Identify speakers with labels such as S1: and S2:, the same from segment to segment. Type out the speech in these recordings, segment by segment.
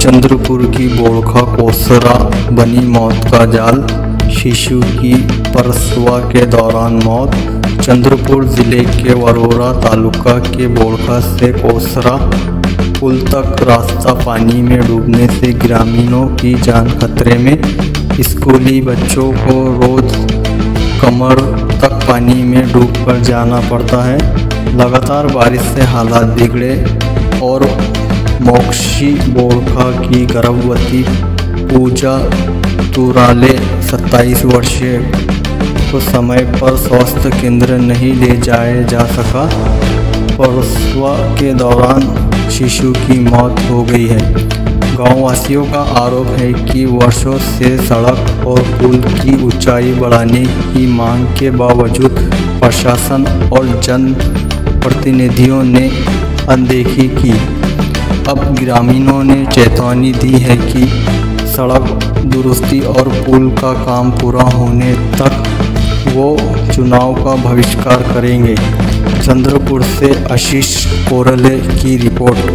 S1: चंद्रपुर की बोड़खा कोसरा बनी मौत का जाल, शिशु की प्रसव के दौरान मौत। चंद्रपुर जिले के वरोरा तालुका के बोड़खा से कोसरा पुल तक रास्ता पानी में डूबने से ग्रामीणों की जान खतरे में। स्कूली बच्चों को रोज कमर तक पानी में डूबकर जाना पड़ता है। लगातार बारिश से हालात बिगड़े और मोक्षी बोड़खा की गर्भवती पूजा तुराले 27 वर्षीय को समय पर स्वास्थ्य केंद्र नहीं ले जाया जा सका। प्रसव के दौरान शिशु की मौत हो गई है। गाँव वासियों का आरोप है कि वर्षों से सड़क और पुल की ऊंचाई बढ़ाने की मांग के बावजूद प्रशासन और जनप्रतिनिधियों ने अनदेखी की। अब ग्रामीणों ने चेतावनी दी है कि सड़क दुरुस्ती और पुल का काम पूरा होने तक वो चुनाव का बहिष्कार करेंगे। चंद्रपुर से आशीष कोरले की रिपोर्ट।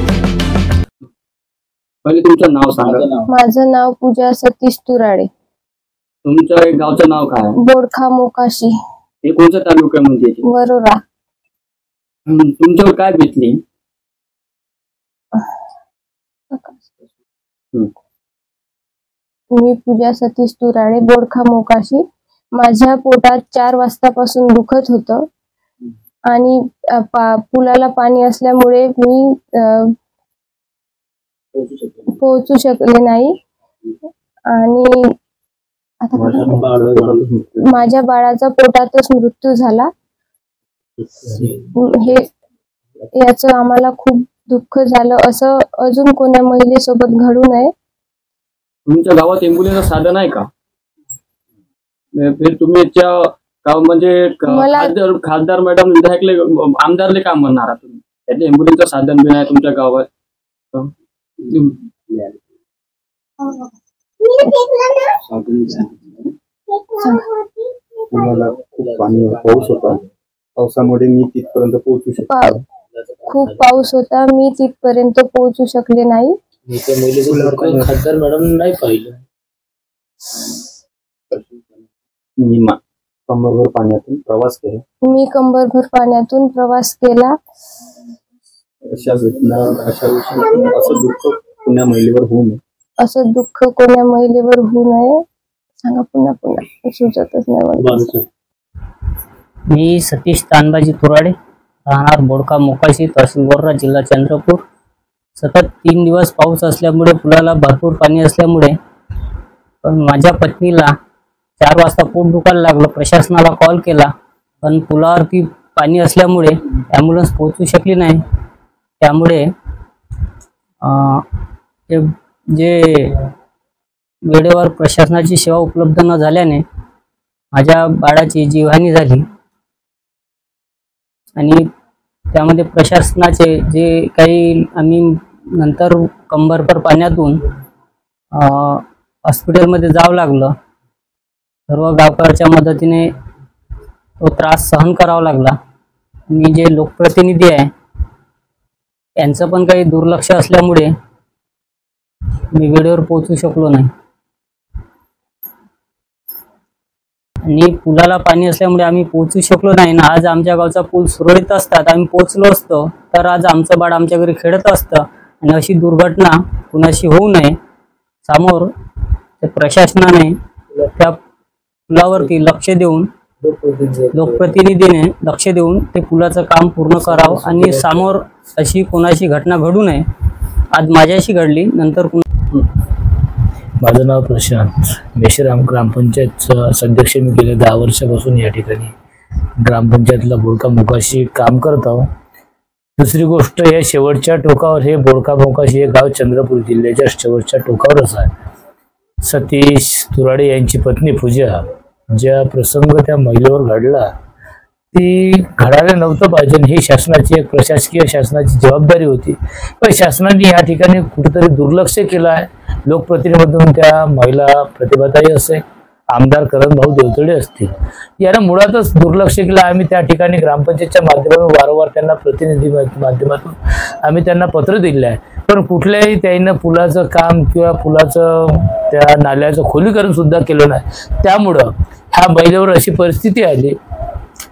S2: पहिले तुमचं नाव सांगा।
S3: माझं नाव पूजा सतीश तुराडे।
S2: तुमच्या गावचं नाव काय?
S3: बोडखा मोकाशी।
S2: हे कोणत्या तालुक्यामध्ये येते?
S3: वरोरा।
S2: तुमच्यावर काय बीतली?
S3: मी पूजा सतीश तुराडे, बोडखा मोकाशी। माझ्या पोटात 4 वाजतापासून दुखत होतं आणि पुलाला पाणी असल्यामुळे मी पोहोचू शकले नाही आणि माझ्या बाळाचा पोटातच मृत्यू झाला। हे याचं आम्हाला खूप दुःख झालं। असं अजून कोण्या महिलेसोबत घडू नये।
S2: तुमच्या गावात एम्ब्युलन्सचं साधन आहे का? फिर तुम्ही गाव म्हणजे खासदार मॅडम विधायकले आमदारले काम म्हणणार तुम्ही? त्याचे एम्ब्युलन्सचं साधन बी नाही तुमच्या गावात।
S4: तुम्हाला खूप पाणी पाऊस होता, पावसामुळे मी तिथपर्यंत पोहोचू शकलो।
S3: खूप पाऊस होता, मी तिथपर्यंत पोहोचू शकले नाही।
S2: खासदार मॅडम नाही पाहिलं।
S4: मी कंबरभर पाण्यातून प्रवास केला।
S3: मी कंबरभर पाण्यातून प्रवास केला।
S4: अशा घटना असं दुःख पुण्या महिलेवर होऊ नये।
S3: असं दुःख कोण्या महिलेवर होऊ नये। सांगा पुन्हा सुचतच नाही मला।
S5: मी सतीश तानबाजी तुराडे, राहणार बोडखा मोकाशी, तहसील वरोरा, जिल्हा चंद्रपूर। सतत 3 दिवस पाऊस असल्यामुळे पुलाला भरपूर पाणी असल्यामुळे पण माझ्या पत्नीला 4 वाजता पोट दुखायला लागलं। प्रशासनाला कॉल केला पण पुलावरती पाणी असल्यामुळे ॲम्ब्युलन्स पोहोचू शकली नाही। त्यामुळे जे वेळेवर प्रशासनाची सेवा उपलब्ध न झाल्याने माझ्या बाळाची जीवहानी झाली आणि त्यामध्ये प्रशासनाचे जे काही आम्ही नंतर कंबरभर पाण्यातून हॉस्पिटलमध्ये जावं लागलं। सर्व गावकऱ्याच्या मदतीने तो त्रास सहन करावा लागला आणि जे लोकप्रतिनिधी आहे यांचं पण काही दुर्लक्ष असल्यामुळे मी वेळेवर पोहोचू शकलो नाही आणि पुलाला पाणी असल्यामुळे आम्ही पोहोचू शकलो नाही ना। आज आमच्या गावचा पूल सुरळीत असतात आम्ही पोहोचलो असतो तर आज आमचं बाळ आमच्या घरी खेळत असतं आणि अशी दुर्घटना कुणाशी होऊ नये समोर प्रशासनाने त्या पुलावरती लक्ष देऊन लोकप्रतिनिधीने लक्ष देऊन ते पुलाचं काम पूर्ण करावं आणि समोर अशी कोणाशी घटना घडू नये। आज माझ्याशी घडली, नंतर
S6: माझं नाव प्रशांत मेश्राम, ग्रामपंचायतचा सदस्य मी गेल्या 10 वर्षापासून या ठिकाणी ग्रामपंचायतला बोडखा मोकाशी काम करतो। दुसरी गोष्ट या शेवटच्या टोकावर हे बोडखा मोकाशी हे गाव चंद्रपूर जिल्ह्याच्या शेवटच्या टोकावरच आहे। सतीश तुराडे यांची पत्नी पूजा, ज्या प्रसंग त्या महिलेवर घडला ती घडायला नव्हतं पाहिजे। ही शासनाची एक प्रशासकीय शासनाची जबाबदारी होती पण शासनाने या ठिकाणी कुठेतरी दुर्लक्ष केलं आहे। लोकप्रतिनिधीमधून त्या महिला प्रतिभाताई असे, आमदार करणभाऊ देवतळे असतील, याला मुळातच दुर्लक्ष केलं। आम्ही त्या ठिकाणी ग्रामपंचायतच्या माध्यमातून वारंवार त्यांना प्रतिनिधी माध्यमातून आम्ही त्यांना पत्र दिले आहे पण कुठल्याही त्यानं पुलाचं काम किंवा पुलाचं त्या नाल्याचं खोलीकरण सुद्धा केलं नाही. त्यामुळं ह्या महिलेवर अशी परिस्थिती आली,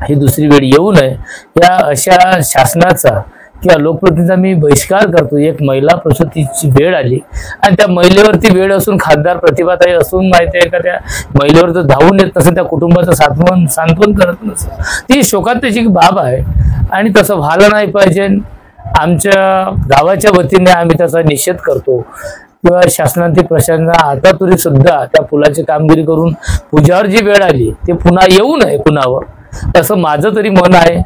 S6: ही दुसरी वेळ येऊ नये या अशा शासनाचा किंवा लोकप्रतिनिधीचा मी बहिष्कार करतो. एक महिला प्रसूतीची वेळ आली आणि त्या महिलेवरती वेळ असून खासदार प्रतिभाताई असून माहिती आहे का त्या महिलेवर जर धावून येत नसेल, त्या कुटुंबाचं सांत्वन करत नसेल, ती शोकांतिक बाब आहे आणि तसं व्हायला नाही पाहिजे. आमच्या गावाच्या वतीने आम्ही त्याचा निषेध करतो किंवा शासनाने प्रशासनाच्या हातातुरी सुद्धा त्या पुलाची कामगिरी करून पूजावर जी वेळ आली ते पुन्हा येऊ नये कुणावर, असं माझं तरी मन आहे.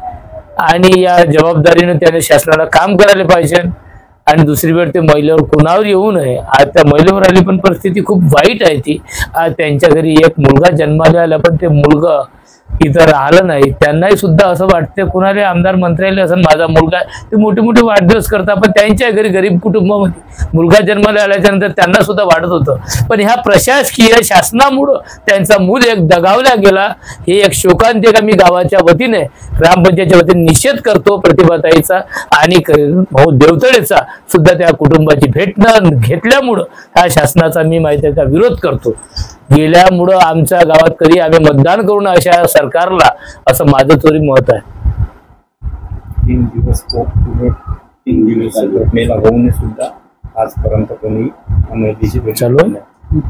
S6: आणि या जबाबदारीने त्याने शासनाला काम करायला पाहिजे आणि दुसरी वेळ ते महिलेवर कुणावर येऊ नये. आज त्या महिलेवर आली पण परिस्थिती खूप वाईट आहे. ती आज त्यांच्या घरी एक मुलगा जन्माला आला पण ते मुलगा इथं राहिलं नाही. त्यांनाही सुद्धा असं वाटते, कुणाला आमदार मंत्र्याला असं माझा मुलगा, ते मोठे मोठे वाढदिवस करतात पण त्यांच्या घरी गरीब कुटुंबामध्ये मुलगा जन्माला आल्याच्या नंतर त्यांना सुद्धा वाटत होतं. पण ह्या प्रशासकीय शासनामुळं त्यांचा मूल एक दगावला गेला. हे एक शोकांतिक मी गावाच्या वतीने ग्रामपंचायतच्या वतीने निषेध करतो प्रतिभाताईचा आणि भाऊ देवतळेचा सुद्धा त्या कुटुंबाची भेट न घेतल्यामुळं ह्या शासनाचा मी माहिती आहे का विरोध करतो. गेल्यामुळं आमच्या गावात कधी आम्ही मतदान करून अशा सरकारला, असं माझं तरी मत आहे.
S4: 3 दिवस घटनेला होऊन सुद्धा आजपर्यंत कोणी महिलेची भेट
S6: चालू आहे.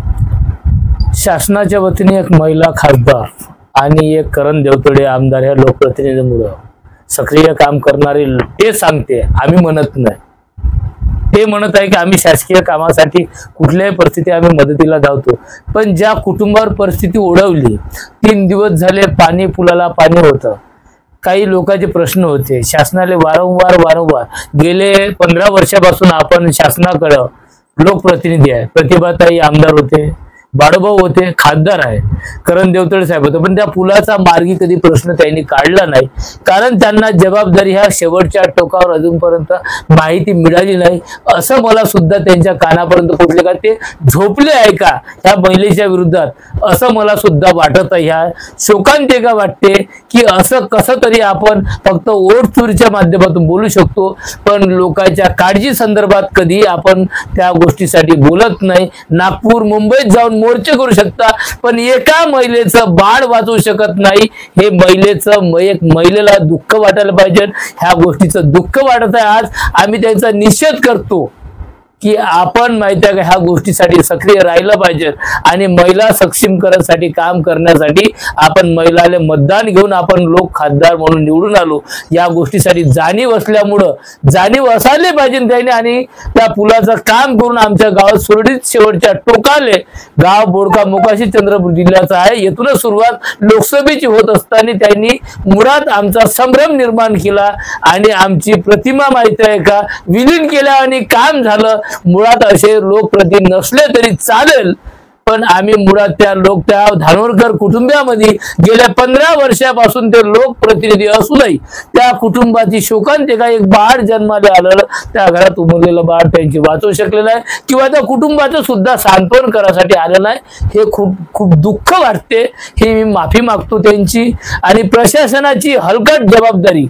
S6: शासनाच्या वतीने एक महिला खासदार आणि एक करण देवतळे आमदार ह्या लोकप्रतिनिधीमुळं सक्रिय काम करणारे ते सांगते, आम्ही म्हणत नाही. ते म्हणत आहे की आम्ही शासकीय कामासाठी कुठल्याही परिस्थिती आम्ही मदतीला धावतो. पण ज्या कुटुंबावर परिस्थिती ओढवली, 3 दिवस झाले पाणी, पुलाला पाणी होतं, काही लोकांचे प्रश्न होते, शासनाने वारंवार गेले 15 वर्षापासून आपण शासनाकडं लोकप्रतिनिधी आहे, प्रतिभाताई आमदार होते, बाळूभाऊ होते, खासदार आहे, करण देवतळे साहेब होते, पण त्या पुलाचा मार्गी कधी प्रश्न त्यांनी काढला नाही. कारण त्यांना जबाबदारी ह्या शेवटच्या टोकावर अजूनपर्यंत माहिती मिळाली नाही. असं मला सुद्धा त्यांच्या कानापर्यंत पोहोचले का ते झोपले आहे का ह्या महिलेच्या विरोधात, असं मला सुद्धा वाटत आहे. ह्या शोकांतिका वाटते की असं कसं तरी आपण फक्त ओट चोरीच्या माध्यमातून बोलू शकतो, पण लोकांच्या काळजी संदर्भात कधी आपण त्या गोष्टीसाठी बोलत नाही. नागपूर, मुंबईत जाऊन मोर्चे करू शकता पण एका महिलेचं बाळ वाचवू शकत नाही. हे महिलेला दुःख वाटायला पाहिजे. ह्या गोष्टीचं दुःख वाटत आहे. आज आम्ही त्यांचा निषेध करतो की आपण माहिती आहे का ह्या गोष्टीसाठी सक्रिय राहिलं पाहिजे आणि महिला सक्षमीकरणासाठी काम करण्यासाठी आपण महिलाले मतदान घेऊन आपण लोक खासदार म्हणून निवडून आलो. या गोष्टीसाठी जाणीव असल्यामुळं जाणीव असायला पाहिजे त्याने आणि त्या पुलाचं काम करून आमच्या गावात सुरळीत शेवटच्या टोकाले गाव बोडखा मोकाशी चंद्रपूर जिल्ह्याचा आहे. येथूनच सुरुवात लोकसभेची होत असताना त्यांनी मुळात आमचा संभ्रम निर्माण केला आणि आमची प्रतिमा माहिती आहे का विलीन केल्या आणि काम झालं. मुळात असे लोकप्रतिनिधी नसले तरी चालेल पण आम्ही मुळात त्या धानोरकर कुटुंबामध्ये गेल्या 15 वर्षापासून ते लोकप्रतिनिधी असूनही त्या कुटुंबाची शोकांतिका, एक बाळ जन्माला आलेलं त्या घरात उमरलेलं बाळ त्यांची वाचवू शकले नाही किंवा त्या कुटुंबाचं सुद्धा सांत्वन करायसाठी आलं नाही. हे खूप दुःख वाटते. हे मी माफी मागतो त्यांची आणि प्रशासनाची हलकट जबाबदारी,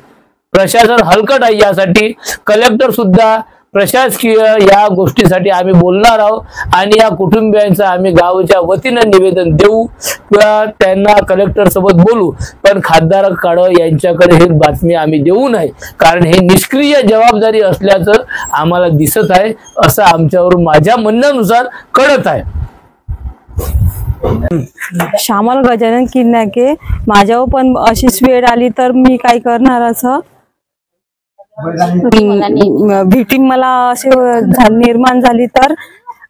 S6: प्रशासन हलकट आहे. यासाठी कलेक्टर सुद्धा प्रशासकीय या गोष्टीसाठी आम्ही बोलणार आहोत आणि या कुटुंबियांचं आम्ही गावाच्या वतीने निवेदन देऊ किंवा त्यांना कलेक्टर सोबत बोलू, पण खासदाराकडे यांच्याकडे ही बातमी आम्ही देऊ नये कारण हे निष्क्रिय जबाबदारी असल्याचं आम्हाला दिसत आहे, असं आमच्यावर माझ्या म्हणण्यानुसार कळत आहे.
S7: श्यामल गजानन किन्नाके, माझ्यावर पण अशीच वेळ आली तर मी काय करणार, असं भीती मला असे निर्माण झाली तर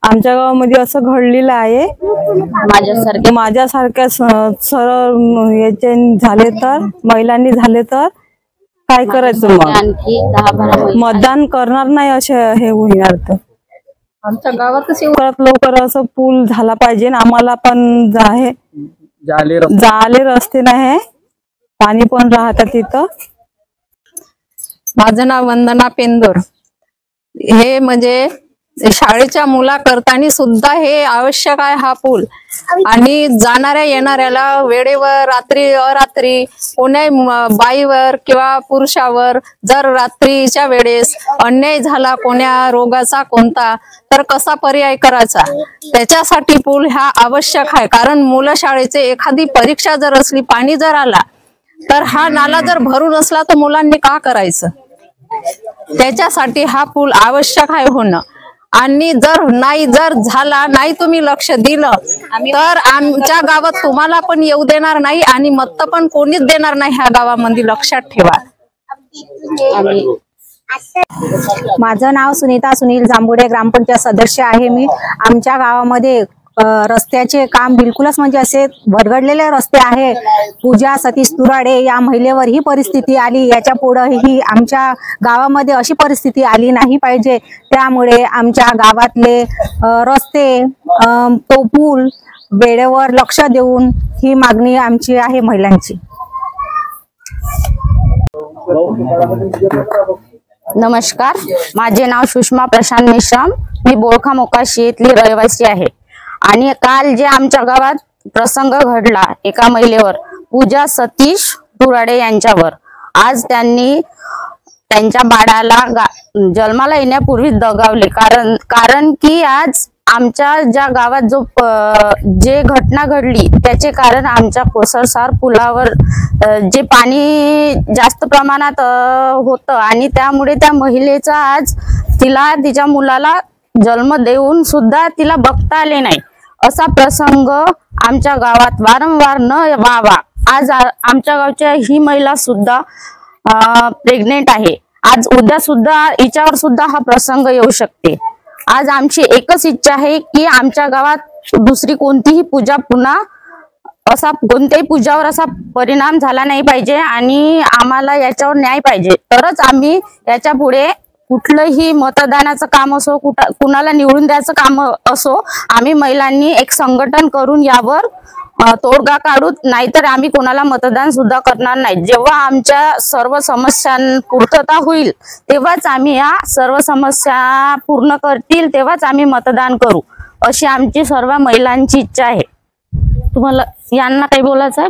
S7: आमच्या गावामध्ये असं घडलेलं आहे. माझ्यासारख्या सरळ याचे झाले तर, महिलांनी झाले तर काय करायचं, मग मतदान करणार नाही असे हे होणार. तर आमच्या गावातच लवकर असं पूल झाला पाहिजे. आम्हाला पण जाले रस्ते नाही, पाणी पण राहतात तिथं.
S8: माझं नाव वंदना पेंदोर. हे म्हणजे शाळेच्या मुलाकरतानी सुद्धा हे आवश्यक आहे हा पूल। आणि जाणाऱ्या येणाऱ्याला वेळेवर रात्री अरात्री कोण्याही बाईवर किंवा पुरुषावर जर रात्रीच्या वेळेस अन्याय झाला कोण्या रोगाचा कोणता तर कसा पर्याय करायचा, त्याच्यासाठी पूल हा आवश्यक आहे। कारण मुलं शाळेचे एखादी परीक्षा जर असली पाणी जर आला तर हा नाला जर भरून असला तर मुलांनी का करायचं, त्याच्यासाठी हा पूल आवश्यक आहे होणं। आणि जर झाला नाही तुम्ही लक्ष दिलं तर आमच्या गावात तुम्हाला पण येऊ देणार नाही आणि मत पण कोणीच देणार नाही ह्या गावामध्ये, लक्षात ठेवा।
S9: माझं नाव सुनीता सुनील जांभुडे, ग्रामपंचायत सदस्य आहे मी। आमच्या गावामध्ये रस्त्याचे काम बिलकुलच म्हणजे असे भरगडलेले रस्ते आहे। पूजा सतीश तुराडे या महिलेवर ही परिस्थिती आली, याच्या पुढेही आमच्या गावामध्ये अशी परिस्थिती आली नाही पाहिजे। त्यामुळे आमच्या गावातले रस्ते तो पूल वेळेवर लक्ष देऊन ही मागणी आमची आहे महिलांची।
S10: नमस्कार, माझे नाव सुषमा प्रशांत मेश्राम, मी बोळखा मोकाशी येथली रहिवासी आहे। आणि काल जे आमच्या गावात प्रसंग घडला एका महिलेवर, पूजा सतीश तुराडे यांच्यावर, आज त्यांनी त्यांच्या बाळाला जन्माला येण्यापूर्वी दगावले। कारण की आज आमच्या ज्या गावात जे घटना घडली त्याचे कारण आमच्या कोसरसार पुलावर जे पाणी जास्त प्रमाणात होतं आणि त्यामुळे त्या महिलेचा आज तिच्या मुलाला जन्म देऊन सुद्धा तिला बघता आले नाही, असा प्रसंग आमच्या गावात वारंवार न व्हावा। आज आमच्या गावच्या ही महिला सुद्धा प्रेग्नेंट आहे, आज उद्या सुद्धा हिच्यावर सुद्धा हा प्रसंग येऊ शकते। आज आमची एकच इच्छा आहे की आमच्या गावात दुसरी कोणतीही पूजा पुन्हा कोणत्याही पूजावर असा परिणाम झाला नाही पाहिजे आणि आम्हाला याच्यावर न्याय पाहिजे, तरच आम्ही याच्या पुढे कुठलंही मतदानाचं काम असो कुणाला निवडून द्यायचं काम असो आम्ही महिलांनी एक संघटन करून यावर तोडगा काढू, नाहीतर आम्ही कोणाला मतदान सुद्धा करणार नाही। जेव्हा आमच्या सर्व समस्यां पूर्तता होईल तेव्हाच आम्ही या सर्व समस्या पूर्ण करतील तेव्हाच आम्ही मतदान करू, अशी आमची सर्व महिलांची इच्छा आहे। तुम्हाला यांना काही बोलायचं आहे?